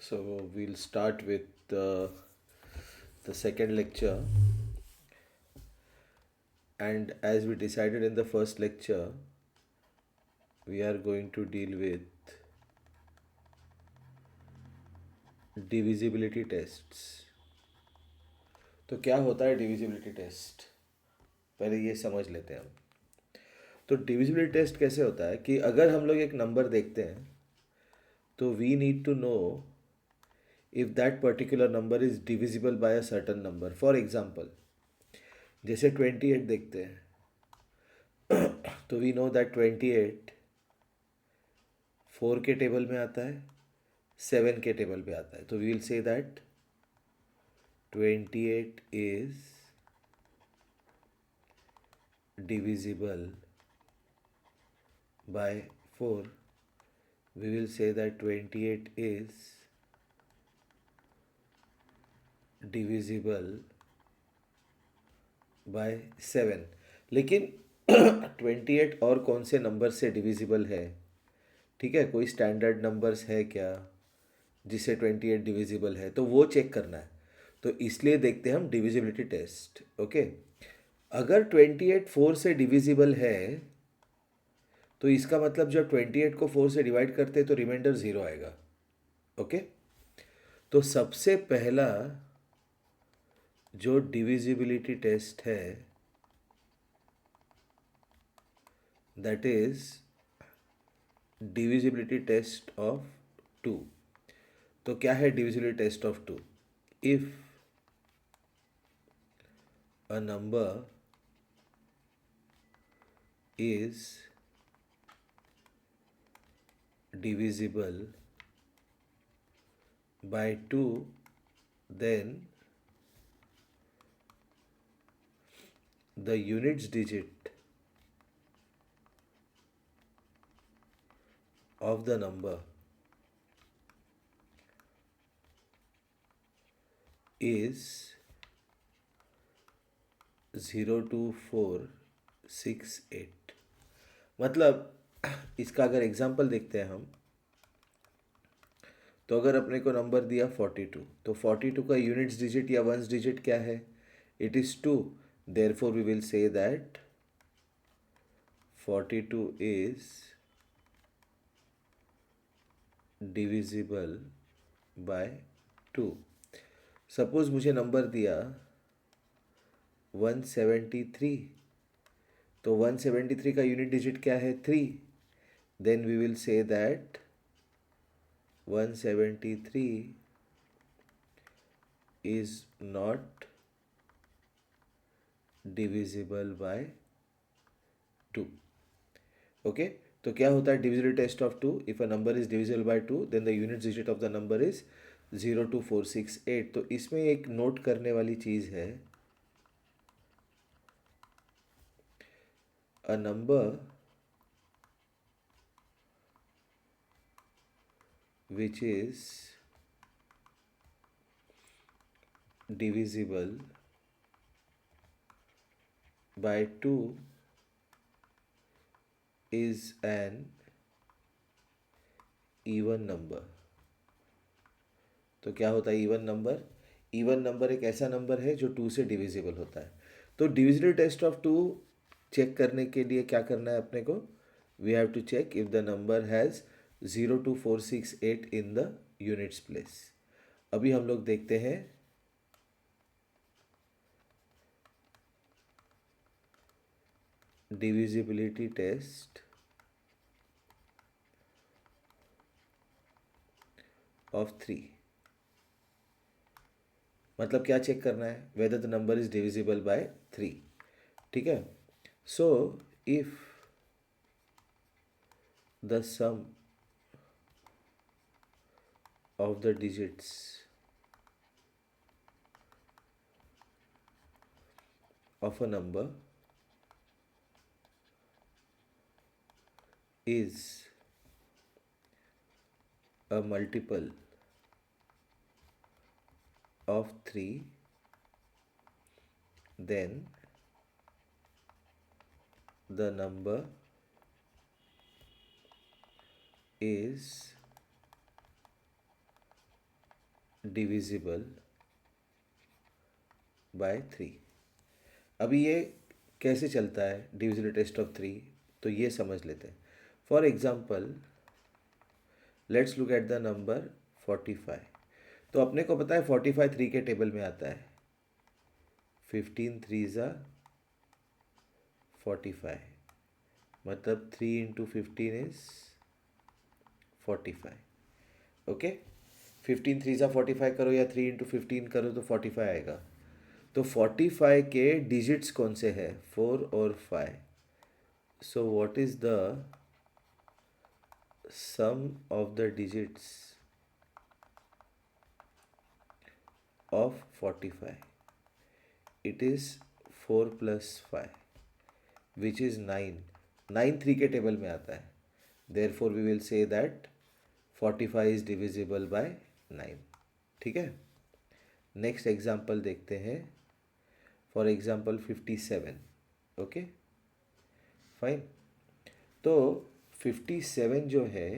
So we'll start with the second lecture. And as we decided in the first lecture, we are going to deal with divisibility tests. तो क्या होता है divisibility test, पहले ये समझ लेते हैं हम. तो डिविजिबिलिटी टेस्ट कैसे होता है कि अगर हम लोग एक नंबर देखते हैं तो we need to know if that particular number is divisible by a certain number. For example, जैसे 28 देखते हैं तो वी नो दैट 28 4 के टेबल में आता है, 7 के टेबल पे आता है. तो वी विल से दैट 28 इज divisible by 4. We will say that 28 is divisible by 7. लेकिन 28 और कौन से नंबर से डिविजिबल है? ठीक है, कोई स्टैंडर्ड नंबर्स है क्या जिससे 28 डिविजिबल है, तो वो चेक करना है. तो इसलिए देखते हैं हम डिविजिबिलिटी टेस्ट. ओके, अगर 28 4 से डिविजिबल है तो इसका मतलब जब 28 को 4 से डिवाइड करते हैं तो रिमाइंडर 0 आएगा. ओके, तो सबसे पहला जो डिविजिबिलिटी टेस्ट है that is divisibility test of 2. तो क्या है divisibility test of 2? If a number is divisible by 2, then the units digit of the number is 02468. मतलब इसका अगर एग्जांपल देखते हैं हम, तो अगर अपने को नंबर दिया 42, तो 42 का यूनिट्स डिजिट या वंस डिजिट क्या है? It is 2. Therefore we will say that 42 is divisible by 2. Suppose मुझे नंबर दिया 173, तो 173 का यूनिट डिजिट क्या है? 3. Then we will say that 173 is not divisible by 2. Okay, तो क्या होता है divisibility test of 2? If a number is divisible by 2 then the unit digit of the number is 02468. तो इसमें एक नोट करने वाली चीज़ है, a number which is divisible by 2 is an even number. तो क्या होता है इवन नंबर? इवन नंबर एक ऐसा नंबर है जो 2 से डिविजिबल होता है. तो डिविजिबिलिटी टेस्ट ऑफ 2 चेक करने के लिए क्या करना है अपने को? We have to check if the number has 02468 in the units place. अभी हम लोग देखते हैं डिविजिबिलिटी टेस्ट ऑफ 3. मतलब क्या चेक करना है? Whether the number is divisible by 3. ठीक है, so if the sum of the digits of a number is a multiple of 3, then the number is divisible by 3। अभी ये कैसे चलता है डिविजिबिलिटी टेस्ट ऑफ 3, तो ये समझ लेते हैं। For example let's look at the number 45। तो अपने को पता है 45 3 के टेबल में आता है। 15 3 ज़ा 45, मतलब 3 इंटू 15 इज 45। ओके, 15 3 ज़ा 45 करो या 3 इंटू 15 करो तो 45 आएगा। तो 45 के डिजिट्स कौन से हैं, 4 और 5। So what is the sum of the digits of 45? It is 4 plus 5 which is 9। 9 3 के टेबल में आता है, therefore we will say that 45 is divisible by 9। ठीक है, नेक्स्ट एग्जाम्पल देखते हैं। For example 57। Okay fine. तो 57 जो है,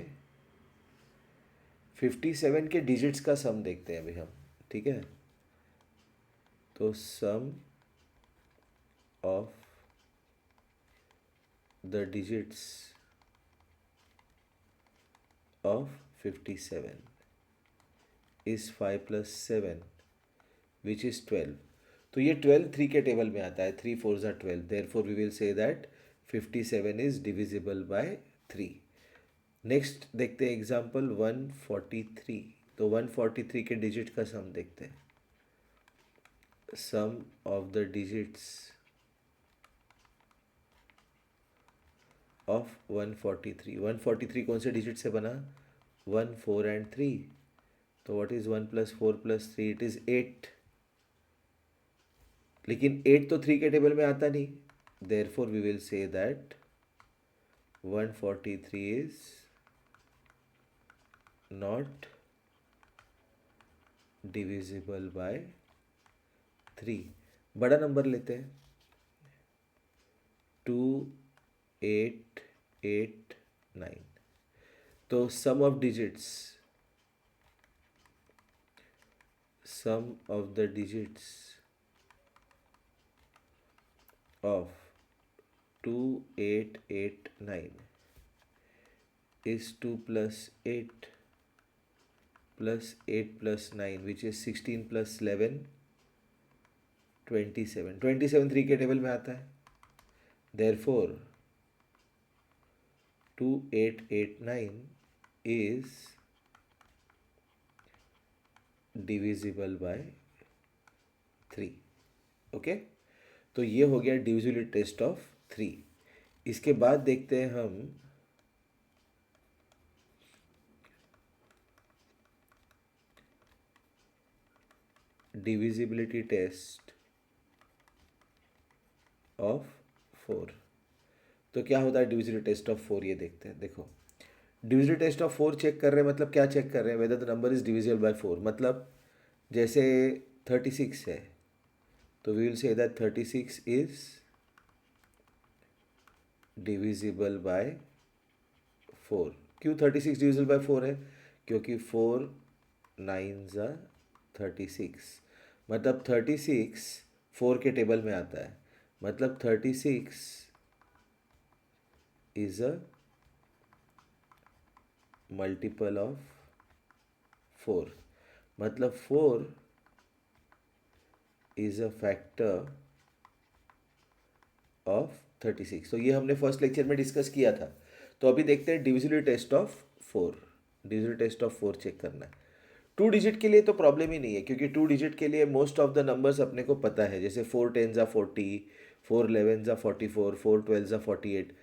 57 के डिजिट्स का सम देखते हैं अभी हम। ठीक है, तो sum of the digits of 57 is 5 plus 7 which is 12। तो ये 12 3 के टेबल में आता है, 3 4 ज़ा 12, therefore we will say that 57 is divisible by 3। Next देखते हैं एग्जाम्पल 143। तो 143 के डिजिट का सम देखते हैं। Sum of the digits of 143। 143 कौन से डिजिट से बना, 1 4 एंड 3। तो what is 1 plus 4 plus 3, it is 8। लेकिन 8 तो 3 के टेबल में आता नहीं, therefore we will say that 143 is not divisible by 3। बड़ा नंबर लेते हैं, 2 8 8 9। तो sum of digits, sum of the digits of 2 8 8 9 is 2 plus 8 plus 8 plus 9 which is 16 plus 11 27। 27 3 के टेबल में आता है, therefore 2 8 8 9 is divisible by 3। Okay, तो ये हो गया डिविजिबिलिटी टेस्ट ऑफ 3। इसके बाद देखते हैं हम डिविजिबिलिटी टेस्ट ऑफ 4। तो क्या होता है डिविजिबिलिटी टेस्ट ऑफ 4, ये देखते हैं। देखो, डिविजिबिलिटी टेस्ट ऑफ 4 चेक कर रहे हैं, मतलब क्या चेक कर रहे हैं, whether the number is divisible by 4। मतलब जैसे 36 है, तो we will say that 36 is divisible by 4। क्यों 36 डिविजिबल बाय 4 है, क्योंकि 4 9 ज़ा 36, मतलब 36 4 के टेबल में आता है, मतलब 36 इज अ मल्टीपल ऑफ 4, मतलब 4 इज अ फैक्टर ऑफ 36। तो ये हमने फर्स्ट लेक्चर में डिस्कस किया था। तो अभी देखते हैं divisibility test of 4। Divisibility test of 4 check करना है। 2 डिजिट के लिए तो प्रॉब्लम ही नहीं है, क्योंकि 2 डिजिट के लिए मोस्ट ऑफ द नंबर्स अपने को पता है, जैसे 4 10 ज़ा 40, 4 11 ज़ा 44, 4 12 ज़ा 48।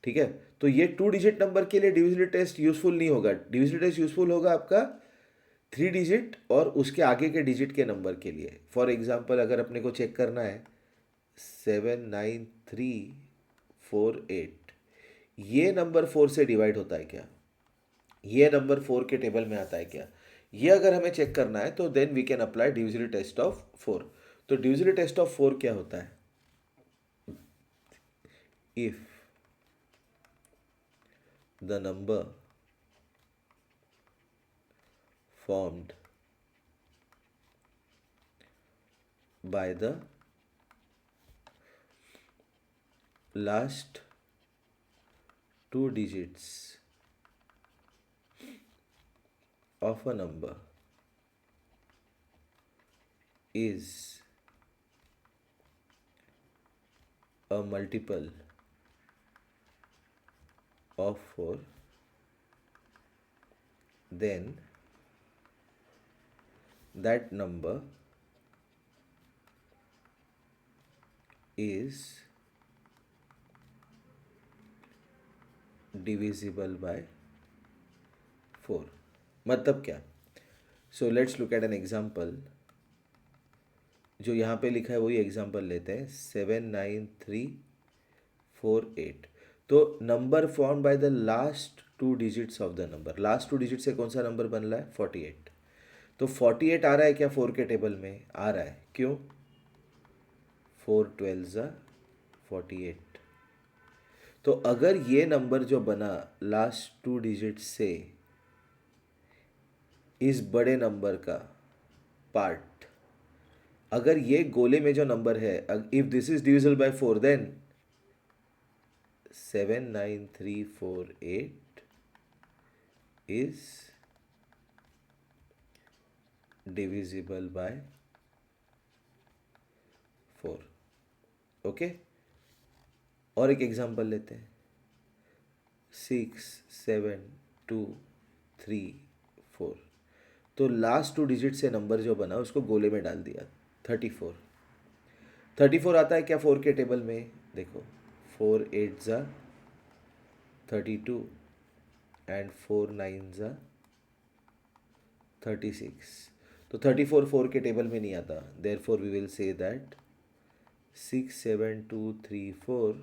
ठीक है, तो ये 2 डिजिट नंबर के लिए डिविजिबिलिटी टेस्ट यूजफुल नहीं होगा। डिविजिबिलिटी टेस्ट यूजफुल होगा आपका 3 डिजिट और उसके आगे के डिजिट के नंबर के लिए। फॉर एग्जाम्पल अगर अपने को चेक करना है 7 9 3 4 8, ये नंबर 4 से डिवाइड होता है क्या, ये नंबर 4 के टेबल में आता है क्या, ये अगर हमें चेक करना है तो then we can apply divisibility test of 4। तो डिविजिबिलिटी टेस्ट ऑफ 4 क्या होता है, if the number formed by the last two digits of a number is a multiple of 4, then that number is divisible by 4. मतलब क्या? So let's look at an example. जो यहाँ पे लिखा है वही एग्जाम्पल लेते हैं. 79348. तो number form by the last two digits of the number. Last two digit से कौन सा नंबर बन रहा है? 48. तो 48 आ रहा है क्या 4 के टेबल में? आ रहा है. क्यों? 4 12 48. तो अगर ये नंबर जो बना लास्ट टू डिजिट से इस बड़े नंबर का पार्ट, अगर ये गोले में जो नंबर है, if this is divisible by 4, then 79348 is divisible by 4. Okay. और एक एग्जांपल लेते हैं. 67234. तो लास्ट टू डिजिट से नंबर जो बना उसको गोले में डाल दिया. 34. 34 आता है क्या 4 के टेबल में? देखो 4 8 ज़ा 32 एंड 4 9 ज़ा 36. तो 34 4 के टेबल में नहीं आता. Therefore we will say that 67234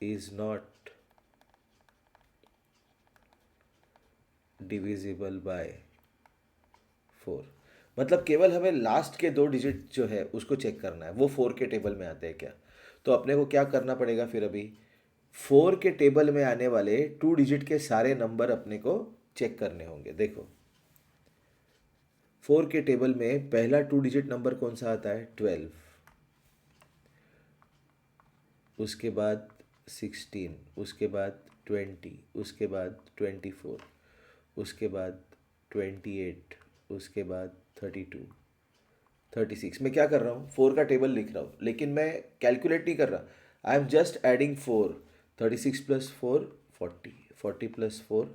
is not divisible by 4. मतलब केवल हमें लास्ट के दो डिजिट जो है उसको चेक करना है, वो 4 के टेबल में आते हैं क्या. तो अपने को क्या करना पड़ेगा फिर? अभी 4 के टेबल में आने वाले टू डिजिट के सारे नंबर अपने को चेक करने होंगे. देखो 4 के टेबल में पहला टू डिजिट नंबर कौन सा आता है? 12. उसके बाद 16, उसके बाद 20, उसके बाद 24, उसके बाद 28, उसके बाद 32, 36. मैं क्या कर रहा हूँ? 4 का टेबल लिख रहा हूँ, लेकिन मैं कैलकुलेट नहीं कर रहा. I am just adding 4. 36 plus 4 40, 40 plus 4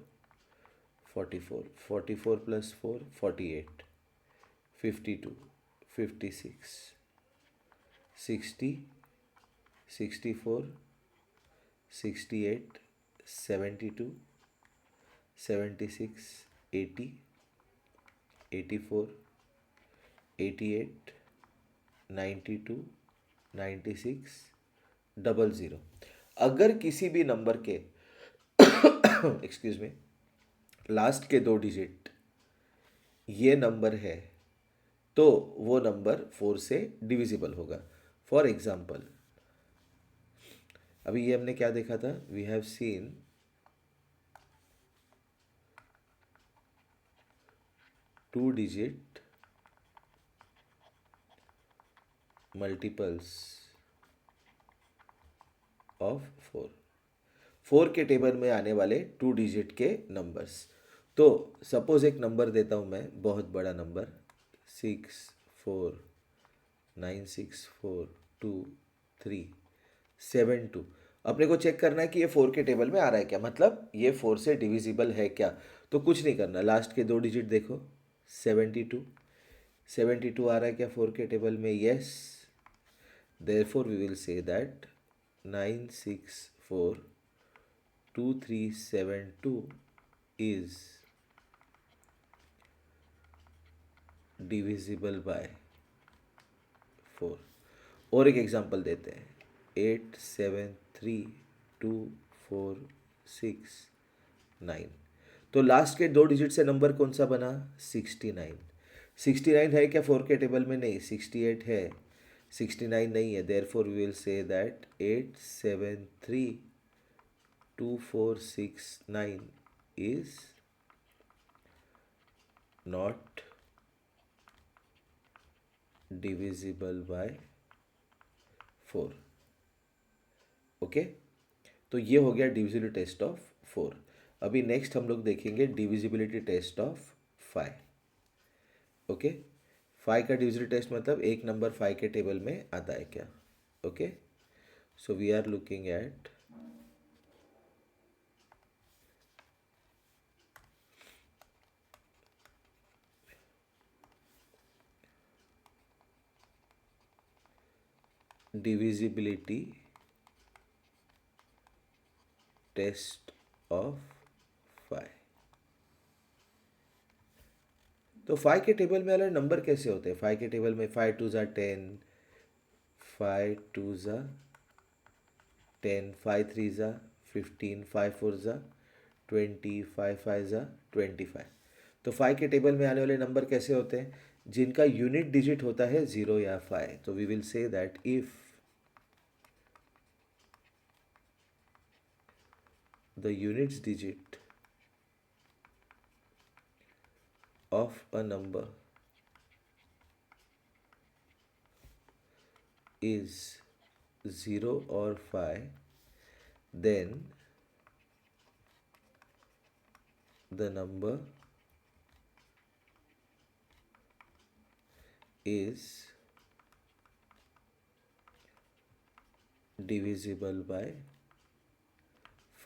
44, 44 plus 4 48, 52, 56, 60, 64, 68, 72, 76, 80, 84, 88, 92, 96, 00. अगर किसी भी नंबर के एक्सक्यूज मी लास्ट के दो डिजिट ये नंबर है तो वो नंबर 4 से डिविजिबल होगा. फॉर एग्जाम्पल अभी ये हमने क्या देखा था? We have seen two digit multiples of 4. 4 के टेबल में आने वाले टू डिजिट के नंबर्स. तो सपोज एक नंबर देता हूँ मैं, बहुत बड़ा नंबर 64964237. अपने को चेक करना है कि ये 4 के टेबल में आ रहा है क्या, मतलब ये 4 से डिविजिबल है क्या. तो कुछ नहीं करना, लास्ट के दो डिजिट देखो. 72. 72 आ रहा है क्या 4 के टेबल में? Yes. Therefore we will say that 9642372 is divisible by 4. और एक एग्जांपल देते हैं. 873246 9. तो लास्ट के दो डिजिट से नंबर कौन सा बना? 69. 69 है क्या 4 के टेबल में? नहीं. 68 है, 69 नहीं है. Therefore we will say that 873246 is not divisible by 4। Okay, तो ये हो गया डिविजिबिलिटी टेस्ट ऑफ 4। अभी नेक्स्ट हम लोग देखेंगे डिविजिबिलिटी टेस्ट ऑफ 5। ओके, 5 का डिविजिबिलिटी टेस्ट मतलब एक नंबर 5 के टेबल में आता है क्या। Okay, so we are looking at divisibility test of 5। तो 5 के टेबल में अलग नंबर कैसे होते हैं? 5 के टेबल में 5 2 ज़ा 10, 5 2 ज़ा 10, 5 3 ज़ा 15, 5 4 ज़ा 20, 5 5 ज़ा 25। तो 5 के टेबल में आने वाले नंबर कैसे होते हैं? जिनका यूनिट डिजिट होता है 0 या 5। तो we will say that if the units digit of a number is 0 or 5, then the number is divisible by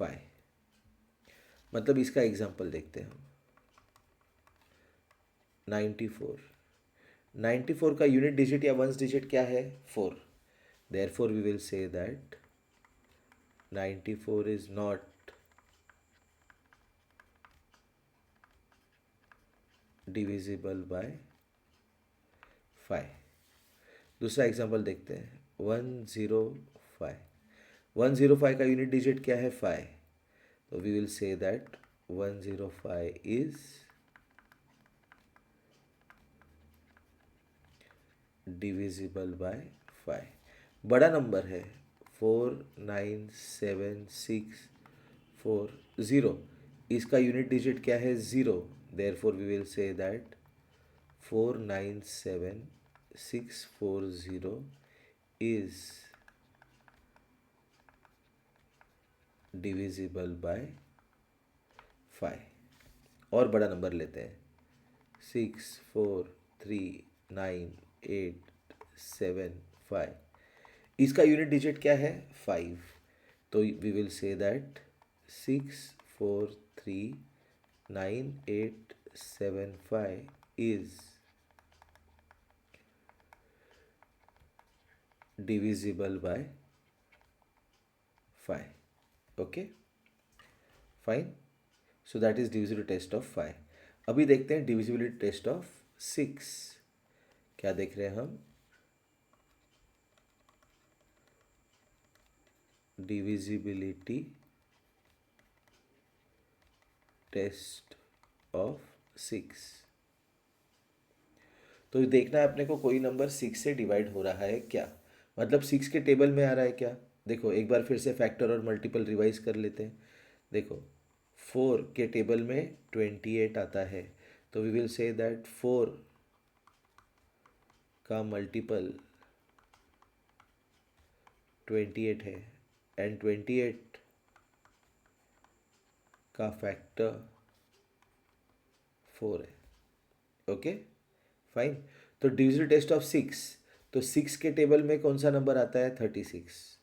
5। मतलब इसका एग्जांपल देखते हैं हम। 94, 94 का यूनिट डिजिट या वंस डिजिट क्या है? 4। Therefore we will say that 94 is not divisible by 5। दूसरा एग्जांपल देखते हैं 105, 105 का यूनिट डिजिट क्या है? 5। तो we will say that 105 is divisible by 5। बड़ा नंबर है 49764 इसका यूनिट डिजिट क्या है? 0। Therefore we will say that 497640 is divisible by 5। और बड़ा नंबर लेते हैं 643985। इसका यूनिट डिजिट क्या है? 5। तो we will say that 643985 is divisible by 5। Okay, fine. So that is divisibility test of 5। अभी देखते हैं डिविजिबिलिटी टेस्ट ऑफ 6। क्या देख रहे हैं हम? Divisibility test of 6। तो देखना है अपने को कोई नंबर 6 से डिवाइड हो रहा है क्या, मतलब 6 के टेबल में आ रहा है क्या। देखो एक बार फिर से फैक्टर और मल्टीपल रिवाइज कर लेते हैं। देखो 4 के टेबल में 28 आता है, तो वी विल से दैट 4 का मल्टीपल 28 है एंड 28 का फैक्टर 4 है। Okay, fine. तो डिविजिबल टेस्ट ऑफ 6, तो 6 के टेबल में कौन सा नंबर आता है? 36।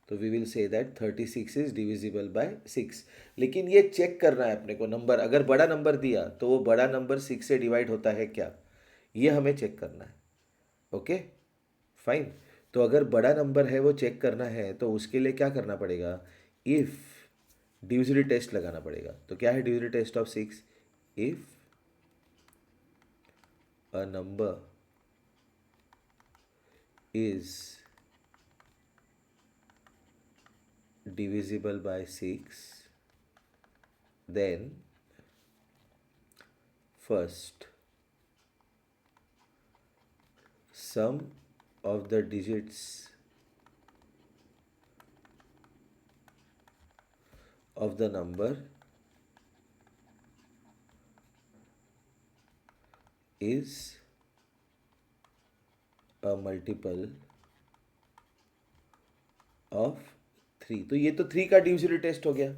तो we will say that 36 is divisible by 6। लेकिन ये चेक करना है अपने को, नंबर अगर बड़ा नंबर दिया तो वो बड़ा नंबर 6 से डिवाइड होता है क्या, ये हमें चेक करना है। Okay, fine. तो अगर बड़ा नंबर है वो चेक करना है तो उसके लिए क्या करना पड़ेगा? इफ़ डिविजिबिलिटी टेस्ट लगाना पड़ेगा। तो क्या है divisibility test of 6? If a number is divisible by 6, then first sum of the digits of the number is a multiple of three. तो ये तो थ्री का डिविजिबिलिटी टेस्ट हो गया।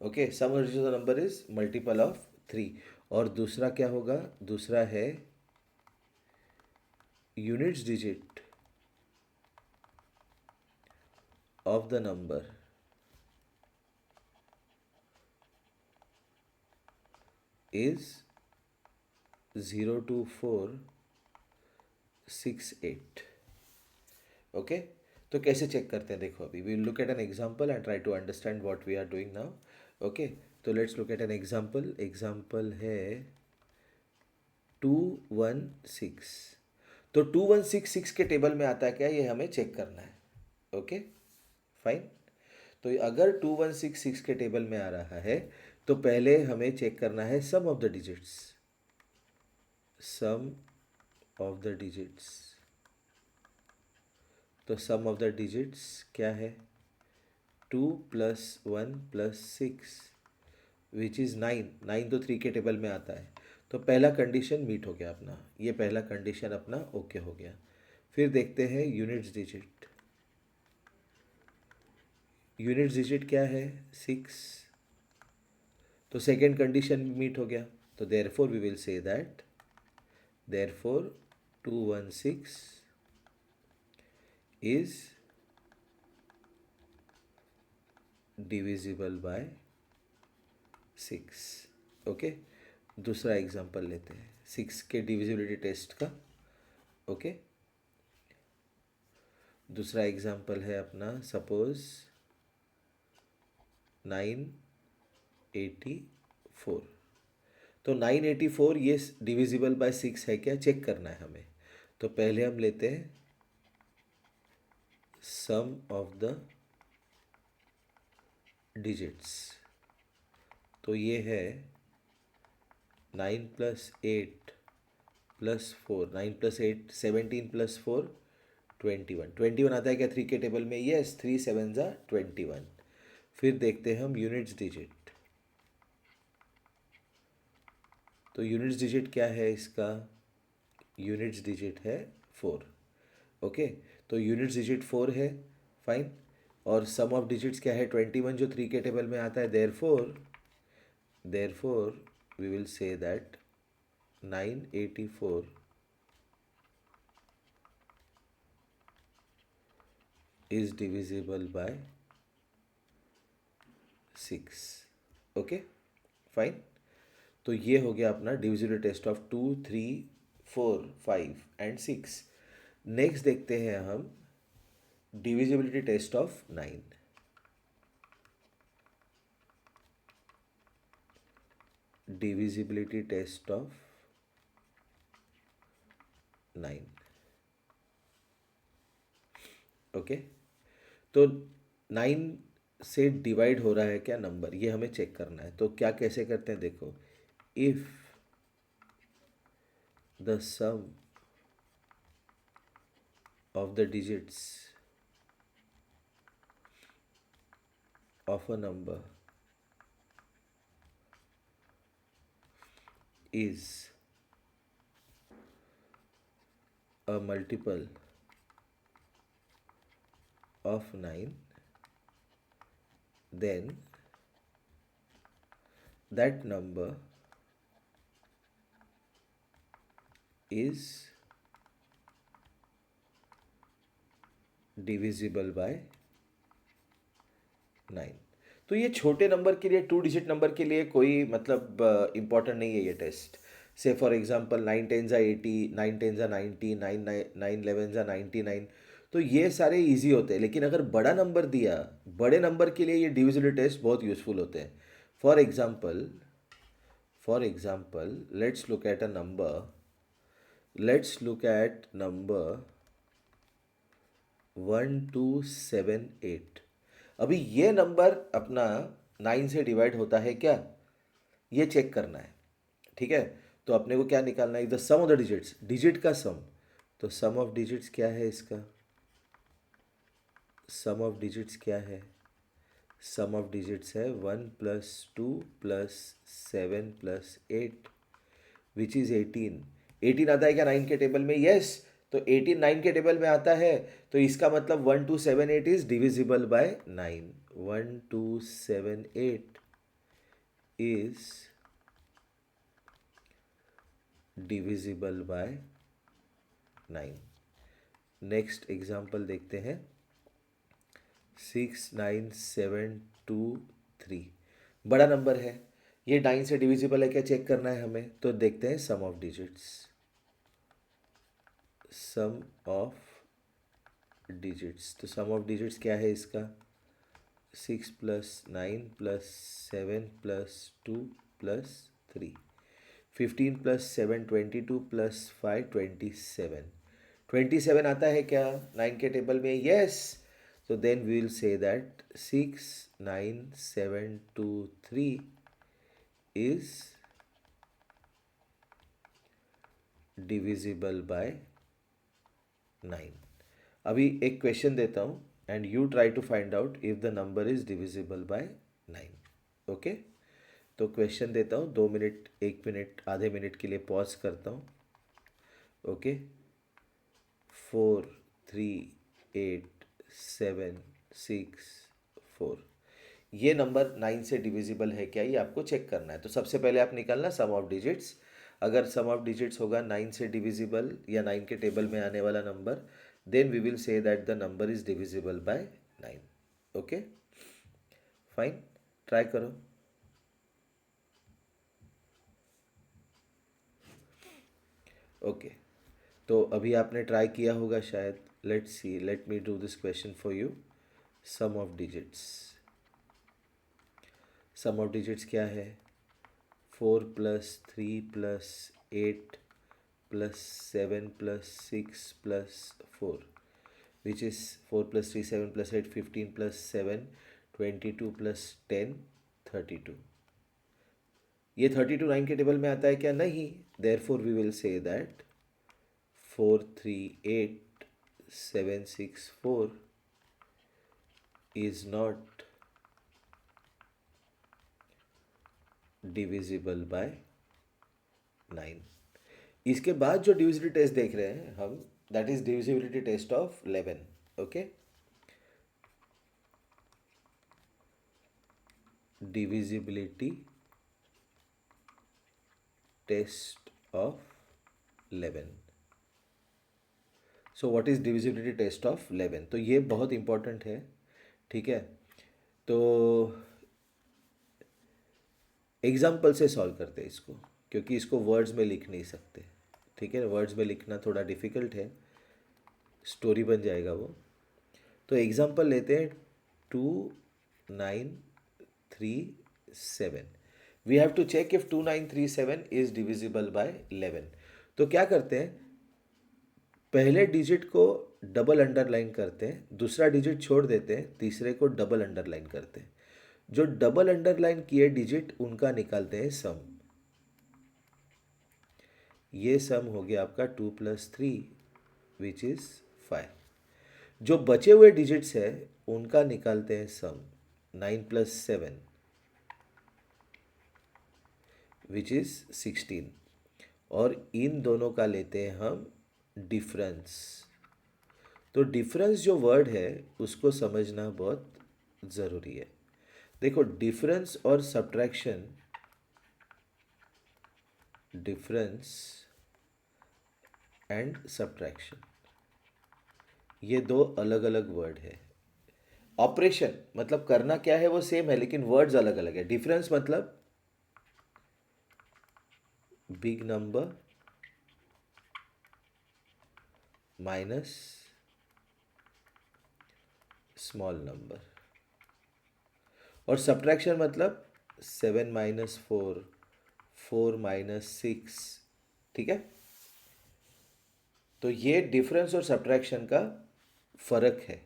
Okay, sum of number is multiple of three. और दूसरा क्या होगा? दूसरा है units digit of the number is 02468। Okay, तो कैसे चेक करते हैं देखो, अभी we look at an example and try to understand what we are doing now. Okay, तो let's look at an example. Example है 216। तो 2166 के टेबल में आता है क्या, ये हमें चेक करना है। Okay fine. तो अगर 2166 के टेबल में आ रहा है तो पहले हमें चेक करना है sum of the digits. Sum of the digits. तो सम ऑफ द डिजिट्स क्या है? 2 + 1 + 6 विच इज़ 9। 9 तो 3 के टेबल में आता है। तो पहला कंडीशन मीट हो गया अपना, ये पहला कंडीशन अपना ओके हो गया। फिर देखते हैं यूनिट्स डिजिट। यूनिट्स डिजिट क्या है? 6। तो सेकेंड कंडीशन मीट हो गया। तो therefore we will say that therefore 216 is divisible by 6। Okay, दूसरा एग्जांपल लेते हैं 6 के डिविजिबिलिटी टेस्ट का। ओके, दूसरा एग्जांपल है अपना सपोज 984। तो 984 ये डिविजिबल बाय 6 है क्या, चेक करना है हमें। तो पहले हम लेते हैं सम ऑफ द डिजिट्स। तो ये है 9 + 8 + 4। 9 + 8 17 + 4 21। 21 आता है क्या 3 के टेबल में? यस, 3 7 ज़ा 21। फिर देखते हैं हम यूनिट्स डिजिट। तो यूनिट्स डिजिट क्या है इसका? यूनिट्स डिजिट है 4। ओके, तो यूनिट्स डिजिट 4 है, फाइन। और सम ऑफ डिजिट्स क्या है? 21 जो 3 के टेबल में आता है। Therefore we will say that 984 is divisible by 6। Okay fine. तो ये हो गया अपना divisibility test of 2 3 4 5 and 6। Next देखते हैं हम divisibility test of 9। Divisibility test of 9। Okay, तो 9 से डिवाइड हो रहा है क्या नंबर, ये हमें चेक करना है। तो क्या कैसे करते हैं देखो, if the sum of the digits of a number is a multiple of 9, then that number is divisible by 9। तो ये छोटे नंबर के लिए, 2 डिजिट नंबर के लिए कोई मतलब इम्पॉर्टेंट नहीं है ये टेस्ट। से फॉर एग्जांपल 9 10 ज़ा 80, 9 10 ज़ा 90, 9 9 11 ज़ा 99। तो ये सारे इजी होते हैं। लेकिन अगर बड़ा नंबर दिया, बड़े नंबर के लिए ये डिविजिबिलिटी टेस्ट बहुत यूज़फुल होते हैं। For example let's look at a number. Let's look eight number 1278। अभी ये नंबर अपना 9 से डिवाइड होता है क्या, ये चेक करना है। ठीक है, तो अपने को क्या निकालना है? The sum of the digits, digit का सम। तो सम ऑफ डिजिट्स क्या है इसका? सम ऑफ डिजिट्स क्या है? सम ऑफ डिजिट्स है 1 + 2 + 7 + 8 विच इज़ 18। 18 आता है क्या 9 के टेबल में? यस, तो 18 9 के टेबल में आता है, तो इसका मतलब 1278 is divisible by 9। 1278 is divisible by 9। Next example देखते हैं। 69723 बड़ा नंबर है, ये 9 से डिविजिबल है क्या चेक करना है हमें, तो देखते हैं sum of digits. Sum of digits, तो सम ऑफ डिजिट्स क्या है इसका, 6 + 9 + 7 + 2 + 3, 15 + 7 22 + 5 27। 27 आता है क्या 9 के टेबल में, yes. So then we will say that 69723 is divisible by 9। अभी एक क्वेश्चन देता हूँ and you try to find out if the number is divisible by 9। Okay, तो क्वेश्चन देता हूँ, 2 मिनट 1 मिनट आधे मिनट के लिए पॉज करता हूँ। ओके, 4 3 8 7 6 4, ये नंबर 9 से डिविजिबल है क्या, ये आपको चेक करना है। तो सबसे पहले आप निकालना सम ऑफ डिजिट्स। अगर सम ऑफ डिजिट्स होगा 9 से डिविजिबल या 9 के टेबल में आने वाला number, then we will say that the number is divisible by 9। Okay fine, try करो। ओके, तो अभी आपने ट्राई किया होगा शायद। Let's see, let me do this question for you. Sum of digits, sum of digits क्या है, 4 + 3 + 8 + 7 + 6 + 4, which is 4 + 3 7 + 8 15 + 7 22 + 10 32। ये 32 9 के टेबल में आता है क्या, नहीं। Therefore we will say that 4 3 8 7 6 4 is not divisible by 9। इसके बाद जो डिविजिबिलिटी टेस्ट देख रहे हैं हम, that is divisibility test of 11। Okay, divisibility test of 11। So what is divisibility test of 11, तो ये बहुत इंपॉर्टेंट है। ठीक है, तो एग्जाम्पल से सॉल्व करते हैं इसको, क्योंकि इसको वर्ड्स में लिख नहीं सकते। ठीक है, वर्ड्स में लिखना थोड़ा डिफिकल्ट है, स्टोरी बन जाएगा वो। तो एग्जाम्पल लेते हैं 2937। We have to check if 2937 is divisible by 11। तो क्या करते हैं, पहले डिजिट को डबल अंडरलाइन करते हैं, दूसरा डिजिट छोड़ देते हैं, तीसरे को डबल अंडरलाइन करते हैं। जो डबल अंडरलाइन किए डिजिट उनका निकालते हैं सम। ये सम हो गया आपका 2 + 3 विच इज 5। जो बचे हुए डिजिट्स है उनका निकालते हैं सम, 9 + 7 विच इज 16, और इन दोनों का लेते हैं हम डिफरेंस। तो डिफरेंस जो वर्ड है उसको समझना बहुत ज़रूरी है। देखो, डिफरेंस और सब्ट्रैक्शन, डिफरेंस एंड सब्ट्रैक्शन, ये दो अलग अलग वर्ड है। ऑपरेशन मतलब करना क्या है वो सेम है, लेकिन वर्ड्स अलग अलग है। डिफरेंस मतलब big number minus small number, और सब्ट्रैक्शन मतलब 7 - 4 4 - 6। ठीक है, तो ये डिफरेंस और सब्ट्रैक्शन का फर्क है।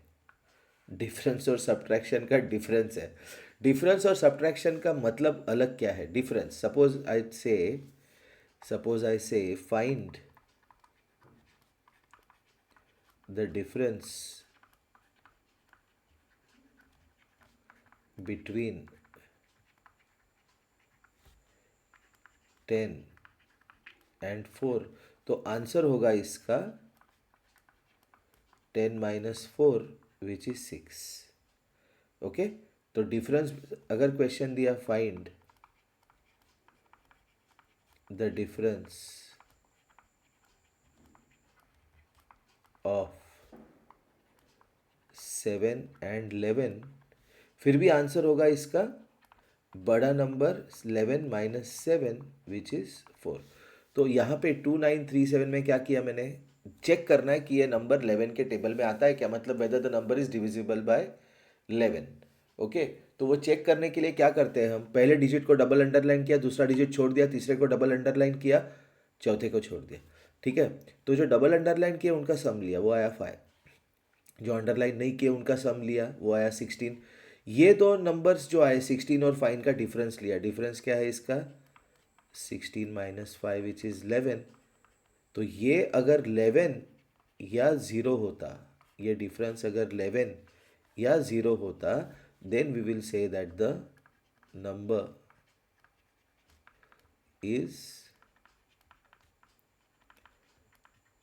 डिफरेंस और सब्ट्रैक्शन का डिफरेंस है। डिफरेंस और सब्ट्रैक्शन का मतलब अलग क्या है। डिफरेंस, सपोज आई से find the difference between 10 and 4, तो आंसर होगा इसका 10 minus 4 which is 6. ओके, तो डिफरेंस अगर क्वेश्चन दिया find the difference of 7 and 11, फिर भी आंसर होगा इसका बड़ा नंबर 11 minus 7 विच इज़ 4. तो यहाँ पे 2937 में क्या किया मैंने, चेक करना है कि ये नंबर 11 के टेबल में आता है क्या, मतलब weather the number is divisible by 11. Okay, तो वो चेक करने के लिए क्या करते हैं हम, पहले डिजिट को डबल अंडरलाइन किया, दूसरा डिजिट छोड़ दिया, तीसरे को डबल अंडरलाइन किया, चौथे को छोड़ दिया. ठीक है, तो जो डबल अंडरलाइन किया उनका सम लिया, वो आया 5. जो अंडरलाइन नहीं किए उनका सम लिया, वो आया 16. ये दो नंबर्स जो आए 16 और 5 का डिफरेंस लिया. डिफरेंस क्या है इसका, 16 माइनस 5 विच इज़ 11. तो ये अगर 11 या ज़ीरो होता, ये डिफरेंस अगर 11 या ज़ीरो होता, then we will say that the number is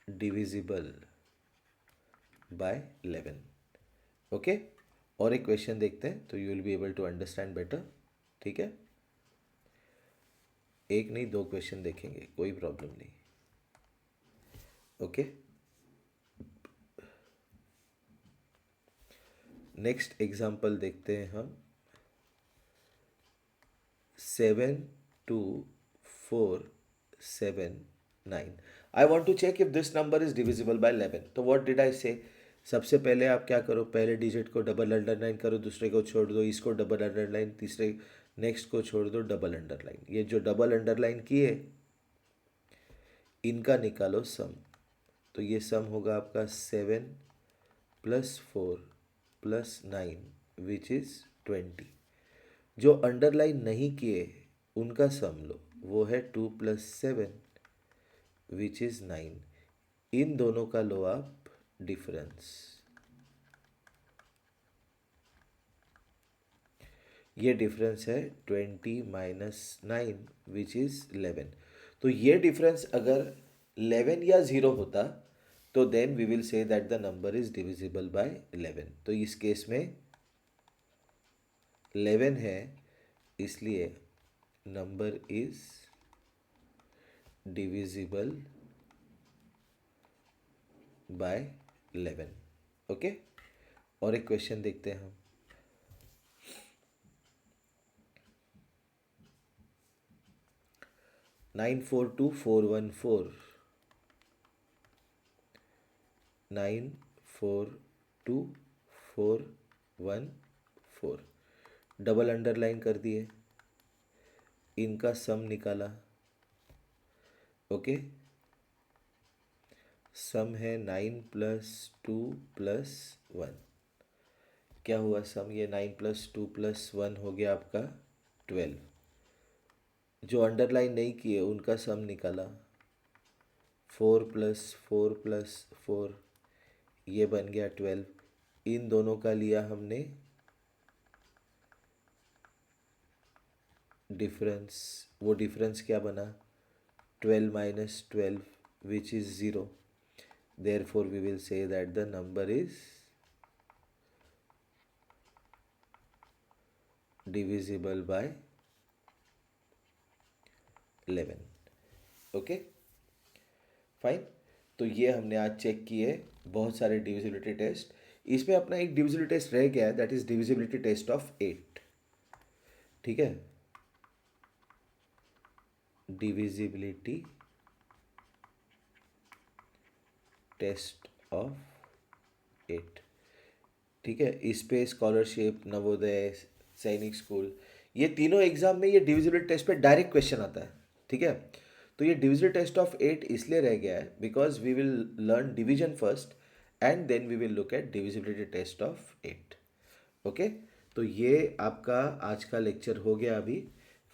divisible by 11. Okay, और एक क्वेश्चन देखते हैं तो you will be able to understand better. ठीक है, एक नहीं दो क्वेश्चन देखेंगे, कोई प्रॉब्लम नहीं. ओके, नेक्स्ट एग्जाम्पल देखते हैं हम. 7 2 4 7 9. I want to check if this number is divisible by 11. तो व्हाट डिड आई से, सबसे पहले आप क्या करो, पहले डिजिट को डबल अंडरलाइन करो, दूसरे को छोड़ दो, इसको डबल अंडरलाइन, तीसरे नेक्स्ट को छोड़ दो, डबल अंडरलाइन. ये जो डबल अंडरलाइन किए इनका निकालो सम. तो ये सम होगा आपका 7 प्लस 4 प्लस 9 विच इज़ 20. जो अंडरलाइन नहीं किए उनका सम लो, वो है 2 प्लस 7 विच इज़ 9. इन दोनों का लो आप डिफरेंस. ये डिफरेंस है 20 माइनस 9 विच इज़ 11. तो ये डिफरेंस अगर 11 या ज़ीरो होता तो then we will say that the number is divisible by 11. तो इस केस में 11 है, इसलिए number is divisible by 11. Okay, और एक क्वेश्चन देखते हैं हम. 942414 942414 डबल अंडरलाइन कर दिए, इनका सम निकाला. ओके, सम है 9 प्लस 2 प्लस 1. क्या हुआ सम, ये 9 प्लस 2 प्लस 1 हो गया आपका 12. जो अंडरलाइन नहीं किए उनका सम निकाला, 4 प्लस 4 प्लस 4, ये बन गया 12. इन दोनों का लिया हमने डिफरेंस. वो डिफरेंस क्या बना, 12 minus 12 which is 0. Therefore we will say that the number is divisible by 11. Okay fine. तो ये हमने आज चेक किए बहुत सारे डिविजिबिलिटी टेस्ट. इसमें अपना एक डिविजिबिलिटी टेस्ट रह गया है, that is divisibility test of 8. ठीक है, डिविजिबिलिटी टेस्ट ऑफ 8. ठीक है, इस पे स्कॉलरशिप, नवोदय, सैनिक स्कूल, ये तीनों एग्जाम में ये डिविजिबिलिटी टेस्ट पे डायरेक्ट क्वेश्चन आता है. ठीक है, तो ये डिविजिबिलिटी टेस्ट ऑफ 8 इसलिए रह गया है because we will learn division first and then we will look at divisibility test of 8. Okay, तो ये आपका आज का लेक्चर हो गया अभी.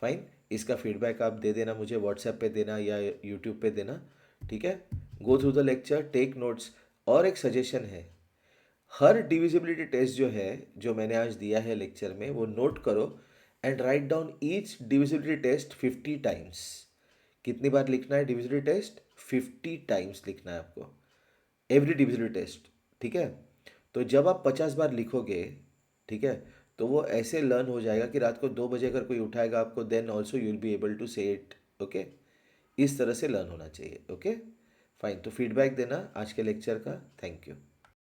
फाइन, इसका फीडबैक आप दे देना मुझे, व्हाट्सएप पे देना या यूट्यूब पे देना. ठीक है, go through the lecture, take notes. और एक सजेशन है, हर डिविजिबिलिटी टेस्ट जो है जो मैंने आज दिया है लेक्चर में, वो नोट करो and write down each divisibility test 50 times. कितनी बार लिखना है डिविजिबिलिटी टेस्ट, 50 टाइम्स लिखना है आपको एवरी डिविजिबिलिटी टेस्ट. ठीक है। तो जब आप 50 बार लिखोगे, ठीक है, तो वो ऐसे लर्न हो जाएगा कि रात को 2 बजे अगर कोई उठाएगा आपको, then also you will be able to say it. Okay, इस तरह से लर्न होना चाहिए। ओके फाइन, तो फीडबैक देना आज के लेक्चर का। Thank you.